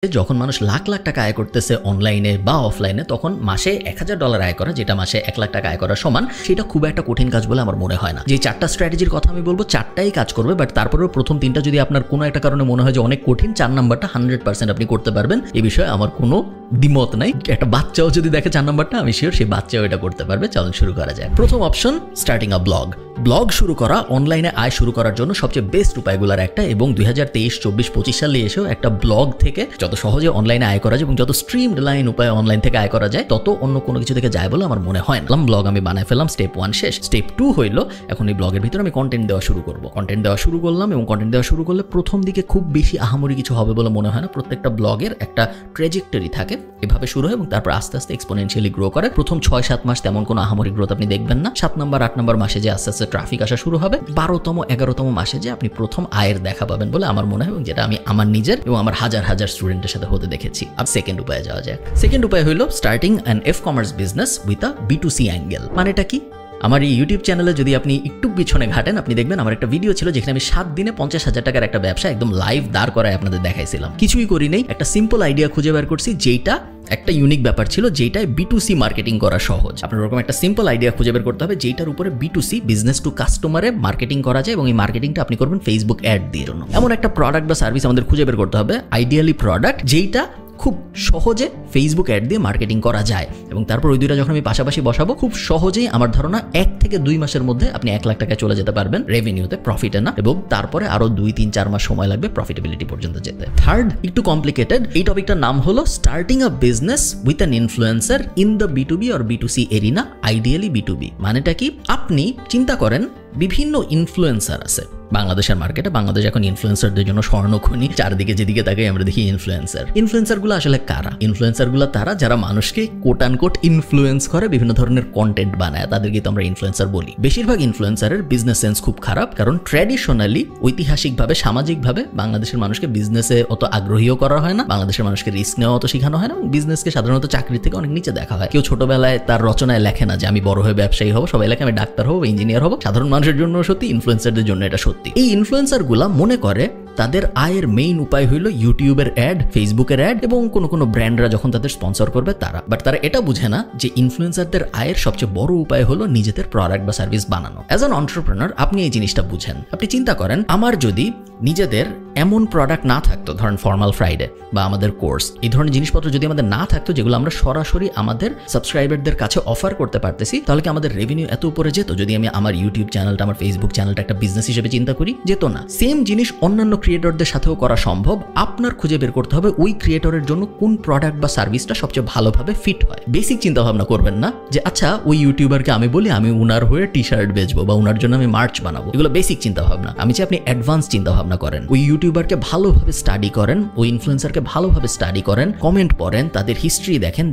যখন মানুষ লাখ লাখ টাকা আয় করতেছে অনলাইনে বা অফলাইনে, তখন মাসে $1000 আয় করা, যেটা মাসে 1 লাখ টাকা আয় করার সমান, সেটা খুব একটা কঠিন কাজ বলে আমার মনে হয় না। যে 4টা স্ট্র্যাটেজির কথা আমি বলবো, 4টাই কাজ করবে, বাট তারপরেও প্রথম 3টা যদি আপনার কোনো একটা কারণে মনে হয় যে অনেক কঠিন, 4 নাম্বারটা 100% আপনি করতে পারবেন, এই বিষয়ে আমার কোনো দ্বিমত নাই। একটা বাচ্চাও যদি দেখে 4 নাম্বারটা, আমি শিওর সেই বাচ্চাও এটা করতে পারবে। চলুন শুরু করা যায়। প্রথম অপশন, স্টার্টিং আ ব্লগ। ব্লগ শুরু করা অনলাইনে আয় শুরু করার জন্য সবচেয়ে বেস্ট উপায়গুলোর একটা, এবং 2023, 24, 25 সালে এসেও একটা ব্লগ থেকে যত সহজে অনলাইনে আয় করা যায় এবং যত স্ট্রিম লাইন উপায়ে অনলাইন থেকে আয় করা যায়, তত অন্য কোনো কিছু থেকে যায় বলে আমার মনে হয় না। ব্লগ আমি বানায় ফেললাম, স্টেপ 1 শেষ। স্টেপ 2 হইলো, এখন এই ব্লগের ভিতরে আমি কন্টেন্ট দেওয়া শুরু করব। কন্টেন্ট দেওয়া শুরু করলাম, এবং কন্টেন্ট দেওয়া শুরু করলে প্রথম দিকে খুব বেশি আহামরি কিছু হবে বলে মনে হয় না। প্রত্যেকটা ব্লগের একটা ট্র্যাজেক্টরি থাকে, এভাবে শুরু হয় এবং তারপর আস্তে আস্তে এক্সপোনেনশিয়ালি গ্রো করে। প্রথম 6-7 মাস তেমন কোনো আহামরি গ্রোথ আপনি দেখবেন না। 7 নাম্বার 8 নাম্বার মাসে যে আস্তে আস্তে ট্রাফিক আসা শুরু হবে, 12তম 11তম মাসে যে আপনি প্রথম আয়ের দেখা পাবেন বলে আমার মনে হয়, এবং যেটা আমি আমার নিজের এবং আমার হাজার হাজার স্টুডেন্টের সাথে হতে দেখেছি। আর সেকেন্ড উপায়ে যাওয়া যায়। সেকেন্ড উপায় হলো starting an e-commerce business with a B2C angle. মানেটা কি? আমার এই ইউটিউব চ্যানেলে যদি আপনি একটু পিছনে ঘাটেন, আপনি দেখবেন আমার একটা ভিডিও ছিল যেখানে আমি 7 দিনে 50,000 টাকার একটা ব্যবসা একদম লাইভ দাঁড় করায় আপনাদের দেখাইছিলাম। কিছুই করি নেই, একটা সিম্পল আইডিয়া খুঁজে বের করছি, যেটা একটা ইউনিক ব্যাপার ছিল, যেটায় B2C মার্কেটিং করা সহজ। আপনার ওরকম একটা সিম্পল আইডিয়া খুঁজে বের করতে হবে যেটার উপরে B2C, বিজনেস টু কাস্টমারে মার্কেটিং করা যায়, এবং এই মার্কেটিংটা আপনি করবেন ফেসবুক অ্যাড দিয়ে। এমন একটা প্রোডাক্ট বা সার্ভিস আমাদের খুঁজে বের করতে হবে, আইডিয়ালি প্রোডাক্ট যেইটা খুব সহজে ফেসবুক অ্যাড দিয়ে মার্কেটিং করা যায়, এবং তারপর ওই দুইটা যখন আমি পাশাপাশি বসাবো, খুব সহজেই আমার ধারণা 1 থেকে 2 মাসের মধ্যে আপনি 1 লাখ টাকা চলে যেতে পারবেন রেভিনিউতে, প্রফিটে না, এবং তারপরে আরো 2-3-4 মাস সময় লাগবে প্রফিটেবিলিটি পর্যন্ত যেতে। থার্ড, একটু কমপ্লিকেটেড, এই টপিকটার নাম হলো starting a business with an influencer in the B2B or B2C arena, ideally B2B। মানেটা কি? আপনি চিন্তা করেন বিভিন্ন ইনফ্লুয়েন্সার আছে বাংলাদেশের মার্কেটে। বাংলাদেশ এখন ইনফ্লুয়েন্সারদের জন্য স্বর্ণখনি। চারদিকে যেদিকে তাকাই আমরা দেখি ইনফ্লুয়েন্সারগুলো আসলে কারা? ইনফ্লুয়েন্সারগুলো তারা যারা মানুষকে কোট আনকোট ইনফ্লুয়েন্স করে, বিভিন্ন ধরনের কন্টেন্ট বানায়, তাদেরকে তো আমরা ইনফ্লুয়েন্সার বলি। বেশিরভাগ ইনফ্লুয়েন্সারের বিজনেস সেন্স খুব খারাপ, কারণ ট্র্যাডিশনালি, ঐতিহাসিকভাবে, সামাজিকভাবে বাংলাদেশের মানুষকে বিজনেসে অত আগ্রহীও করা হয় না, বাংলাদেশের মানুষকে রিস্ক নেওয়া অত শেখানো হয় না, এবং বিজনেসকে সাধারণত চাকরির থেকে অনেক নিচে দেখা হয়। কেউ ছোটবেলায় তার রচনায় লেখে না যে আমি বড় হয়ে ব্যবসায়ী হবো, সবাই লেখে আমি ডাক্তার হবো, ইঞ্জিনিয়ার হবো। সাধারণ মানুষের জন্য সত্যি, ইনফ্লুয়েন্সারদের জন্য এটা সত্যি। এই ইনফ্লুয়েন্সারগুলা মনে করে তাদের আয়ের মেইন উপায় হইল ইউটিউবের অ্যাড, ফেসবুকের অ্যাড, এবং কোনো ব্র্যান্ডরা যখন তাদের স্পন্সর করবে তারা। বাট তারা এটা বুঝে না যে ইনফ্লুয়েন্সারদের আয়ের সবচেয়ে বড় উপায় হলো নিজেদের প্রোডাক্ট বা সার্ভিস বানানো। অ্যাজ অ্যান এন্টারপ্রেনার আপনি এই জিনিসটা বুঝেন। আপনি চিন্তা করেন, আমার যদি নিজেদের এমন প্রোডাক্ট না থাকতো, ধরেন ফর্মাল ফ্রাইডে বা আমাদের কোর্স, এই ধরনের জিনিসপত্র যদি আমাদের না থাকতো, যেগুলো আমরা সরাসরি আমাদের সাবস্ক্রাইবারদের কাছে অফার করতে পারতেছি, তাহলে কি আমাদের রেভিনিউ এত উপরে যেত? যদি আমি আমার ইউটিউব চ্যানেলটা, আমার ফেসবুক চ্যানেলটা একটা বিজনেস হিসেবে চিন্তা করি, যেত না। সেম জিনিস অন্যান্য ক্রিয়েটরদের সাথেও করা সম্ভব। আপনার খুঁজে বের করতে হবে ওই ক্রিয়েটরের জন্য কোন প্রোডাক্ট বা সার্ভিসটা সবচেয়ে ভালোভাবে ফিট হয়। বেসিক চিন্তা ভাবনা করবেন না যে আচ্ছা ওই ইউটিউবারকে আমি বলি আমি উনার হয়ে টি-শার্ট বেচবো বা উনার জন্য আমি মার্চ বানাবো। এগুলো বেসিক চিন্তা ভাবনা। আমি চাই আপনি অ্যাডভান্স চিন্তা ভাবনা করেন। ওই ইউটিউবারকে ভালোভাবে স্টাডি করেন, ওই ইনফ্লুয়েন্সারকে ভালোভাবে স্টাডি করেন, কমেন্ট পড়েন, তাদের হিস্ট্রি দেখেন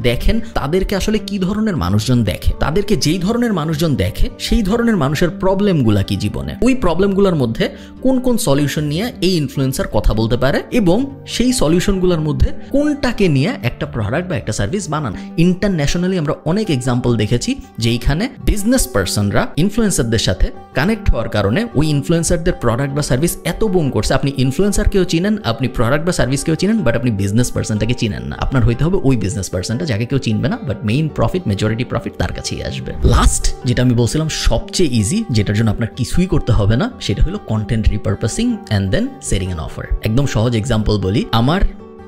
তাদেরকে আসলে কি ধরনের মানুষজন দেখে, তাদেরকে যেই ধরনের মানুষজন দেখে সেই ধরনের মানুষের প্রবলেমগুলা কি জীবনে, ওই প্রবলেমগুলোর মধ্যে কোন কোন সলিউশন নিয়ে এই ইনফ্লুয়েন্সার কথা বলতে পারে, এবং সেই সলিউশনগুলোর মধ্যে কোনটাকে নিয়ে একটা প্রোডাক্ট বা একটা সার্ভিস বানান। ইন্টারন্যাশনালি আমরা অনেক এক্সাম্পল দেখেছি যেইখানে বিজনেস পার্সনরা ইনফ্লুয়েন্সারদের সাথে কানেক্ট হওয়ার কারণে ওই ইনফ্লুয়েন্সারদের প্রোডাক্ট বা সার্ভিস এত বুম করছে, আপনি ইনফ্লুয়েন্সারকেও চিনেন, আপনি প্রোডাক্ট বা সার্ভিসকেও চিনেন, বাট আপনি বিজনেস পার্সনটাকে চিনেন না। আপনার হইতে হবে ওই বিজনেস পার্সনটা যাকে কেউ চিনবে না, but main profit, majority profit তার কাছেই আসবে। লাস্ট, যেটা আমি বলছিলাম সবচেয়ে ইজি, যেটার জন্য আপনার কিছুই করতে হবে না, সেটা হলো content repurposing and then setting an offer. একদম সহজ এক্সাম্পল বলি, আমার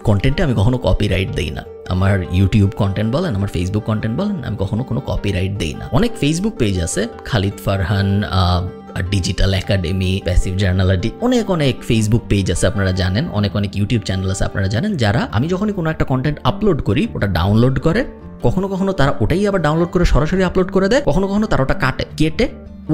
কন্টেন্টে আমি কখনো কপিরাইট দেই না। আমার ইউটিউব কন্টেন্ট বলেন, আমার ফেসবুক কন্টেন্ট বলেন, আমি কখনো কোনো কপিরাইট দেই না। অনেক ফেসবুক পেজ আছে, Khalid Farhan, digital academy, passive জার্নালিটি, অনেক ফেসবুক পেজ আছে আপনারা জানেন, অনেক ইউটিউব চ্যানেল আছে আপনারা জানেন, যারা আমি যখনই কোনো একটা কন্টেন্ট আপলোড করি ওটা ডাউনলোড করে, কখনো তারা ওটাই আবার ডাউনলোড করে সরাসরি আপলোড করে দেয়, কখনো তারা ওটা কেটে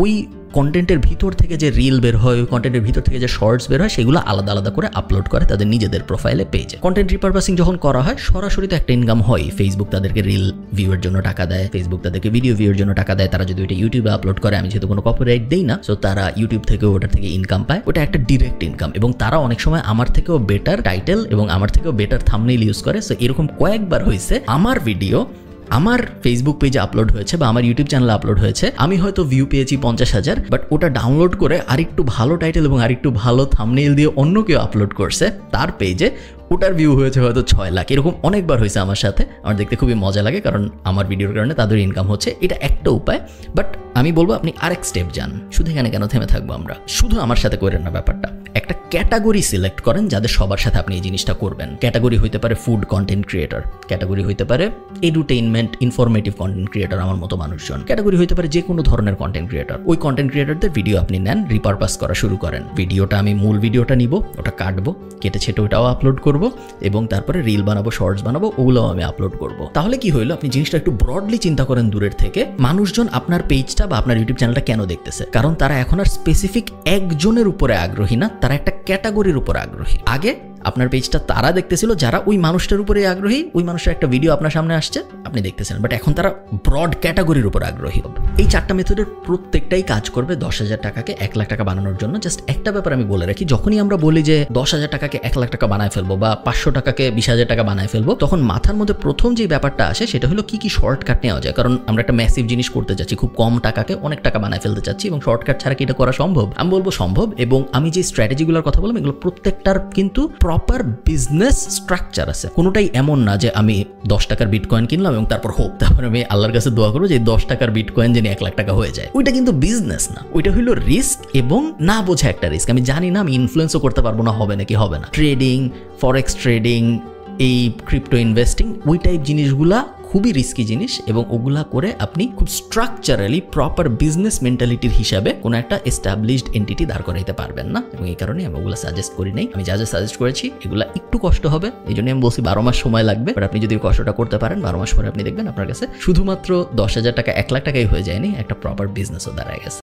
ওই কন্টেন্টের ভিতর থেকে যে রিল বের হয়, ওই কন্টেন্টের ভিতর থেকে যে শর্টস বের হয়, সেগুলো আলাদা আলাদা করে আপলোড করে তাদের নিজেদের প্রোফাইলে, পেজে। কন্টেন্ট রিপারপাসিং যখন করা হয়, সরাসরি তো একটা ইনকাম হয়। ফেসবুক তাদেরকে রিল ভিউয়ের জন্য টাকা দেয়, ফেসবুক তাদেরকে ভিডিও ভিউয়ের জন্য টাকা দেয়। তারা যদি ওইটা ইউটিউবে আপলোড করে, আমি যেহেতু কোনো কপিরাইট দেই না, সো তারা ইউটিউব থেকে ওটার থেকে ইনকাম পায়। ওটা একটা ডিরেক্ট ইনকাম, এবং তারা অনেক সময় আমার থেকেও বেটার টাইটেল এবং আমার থেকেও বেটার থাম্বনেইল ইউজ করে। সো এরকম কয়েকবার হয়েছে আমার ভিডিও আমার ফেসবুক পেজে আপলোড হয়েছে বা আমার ইউটিউব চ্যানেলে আপলোড হয়েছে, আমি হয়তো ভিউ পেয়েছি 50,000, বাট ওটা ডাউনলোড করে আরেকটু ভালো টাইটেল এবং আরেকটু ভালো থাম্বনেইল দিয়ে অন্য কেউ আপলোড করছে তার পেজে, ওটার ভিউ হয়েছে হয়তো 6 লাখ। এরকম অনেকবার হয়েছে আমার সাথে। আমার দেখতে খুবই মজা লাগে, কারণ আমার ভিডিওর কারণে তাদের ইনকাম হচ্ছে। এটা একটা উপায়, বাট আমি বলবো আপনি আরেক স্টেপ যান। শুধু এখানে কেন থেমে থাকবো আমরা? শুধু আমার সাথে করেন না ব্যাপারটা, একটা ক্যাটাগরি সিলেক্ট করেন যাদের সবার সাথে আপনি এই জিনিসটা করবেন। ক্যাটাগরি হইতে পারে ফুড কন্টেন্ট ক্রিয়েটর, ক্যাটাগরি হইতে পারে এডুটেইনমেন্ট ইনফরমেটিভ কন্টেন্ট ক্রিয়েটর আমার মতো মানুষজন, ক্যাটাগরি হইতে পারে যে কোনো ধরনের কন্টেন্ট ক্রিয়েটর। ওই কন্টেন্ট ক্রিয়েটরদের ভিডিও আপনি নেন, রিপারপাস করা শুরু করেন। ভিডিওটা আমি মূল ভিডিওটা নিব, ওটা কাটবো, কেটে ছেটে ওটাও আপলোড করব, এবং তারপরে রিল বানাবো, শর্টস বানাবো, ওগুলোও আমি আপলোড করব। তাহলে কি হইলো, আপনি জিনিসটা একটু ব্রডলি চিন্তা করেন দূরের থেকে। মানুষজন আপনার পেজটা বা আপনার ইউটিউব চ্যানেলটা কেন দেখতেছে? কারণ তারা এখন আর স্পেসিফিক একজনের উপরে আগ্রহী না, তারা একটা ক্যাটাগরির উপর আগ্রহী। আগে আপনার পেজটা তারা দেখতেছিল যারা ওই মানুষটার উপরে আগ্রহী, ওই মানুষের একটা ভিডিও আপনার সামনে আসছে আপনি দেখতেছেন, বাট এখন তারা ব্রড ক্যাটাগরির উপর আগ্রহী হবে। এই 4টা মেথডের প্রত্যেকটাই কাজ করবে 10,000 টাকাকে 1 লাখ টাকা বানানোর জন্য। জাস্ট একটা ব্যাপার আমি বলে রাখি, যখনই আমরা বলি যে 10,000 টাকাকে 1 লাখ টাকা বানায় ফেলবো বা 500 টাকাকে 20,000 টাকা বানায় ফেলবো, তখন মাথার মধ্যে প্রথম যে ব্যাপারটা আসে সেটা হলো কি শর্টকাট নেওয়া যায়। কারণ আমরা একটা ম্যাসিভ জিনিস করতে যাচ্ছি, খুব কম টাকাকে অনেক টাকা বানায় ফেলতে চাচ্ছি, এবং শর্টকাট ছাড়া কি এটা করা সম্ভব? আমি বলবো সম্ভব। এবং আমি যে স্ট্র্যাটেজিগুলোর কথা বললাম এগুলো প্রত্যেকটার কিন্তু প্রপার বিজনেস স্ট্রাকচার আছে। কোনোটাই এমন না যে আমি 10 টাকার বিটকয়েন কিনলাম এবং তারপর হোপ, তারপরে আমি আল্লাহর কাছে দোয়া করবো যে 10 টাকার বিটকয়েন যেন 1 লাখ টাকা হয়ে যায়। ওইটা কিন্তু বিজনেস না, ওইটা হইলো রিস্ক, এবং না বোঝা একটা রিস্ক। আমি জানি না, আমি ইনফ্লুয়েন্সও করতে পারবো না, হবে নাকি হবে না। ট্রেডিং, ফরেক্স ট্রেডিং, এই ক্রিপ্টো ইনভেস্টিং, ওই টাইপ জিনিসগুলা খুবই রিস্কি জিনিস, এবং ওগুলা করে আপনি খুব স্ট্রাকচারালি প্রপার বিজনেস মেন্টালিটির হিসাবে কোনো একটা এস্টাবলিশড এন্টিটি দাঁড় করাইতে পারবেন না। এবং এই কারণে আমি ওগুলো সাজেস্ট করি নাই। আমি যা যা সাজেস্ট করেছি এগুলা একটু কষ্ট হবে, এই জন্য আমি বলছি 12 মাস সময় লাগবে। বাট আপনি যদি কষ্টটা করতে পারেন 12 মাস পরে আপনি দেখবেন আপনার কাছে শুধুমাত্র 10,000 টাকা 1 লাখ টাকাই হয়ে যায়নি, একটা প্রপার বিজনেসও দাঁড়ায় গেছে।